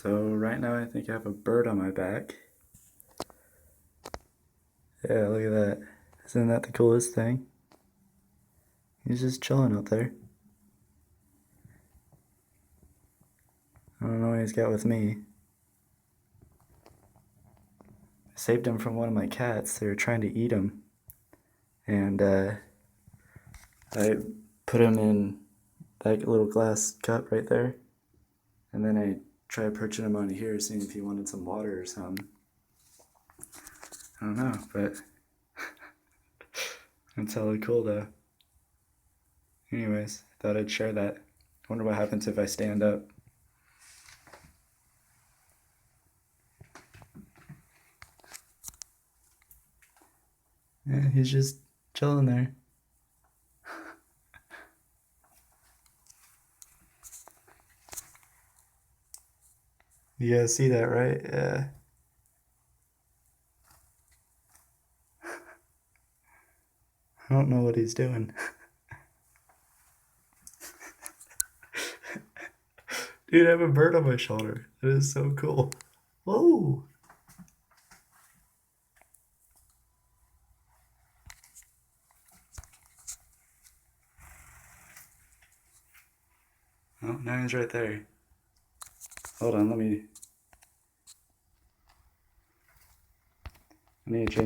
So right now I think I have a bird on my back. Yeah, look at that. Isn't that the coolest thing? He's just chilling out there. I don't know what he's got with me. I saved him from one of my cats. They were trying to eat him. And I put him in that little glass cup right there. And then I tried perching him on here, seeing if he wanted some water or something. I don't know, but that's hella cool though. Anyways, I thought I'd share that. I wonder what happens if I stand up. Yeah, he's just chilling there. You guys see that, right? Yeah. I don't know what he's doing. Dude, I have a bird on my shoulder. That is so cool. Whoa! Oh, now he's right there. Hold on, I need to change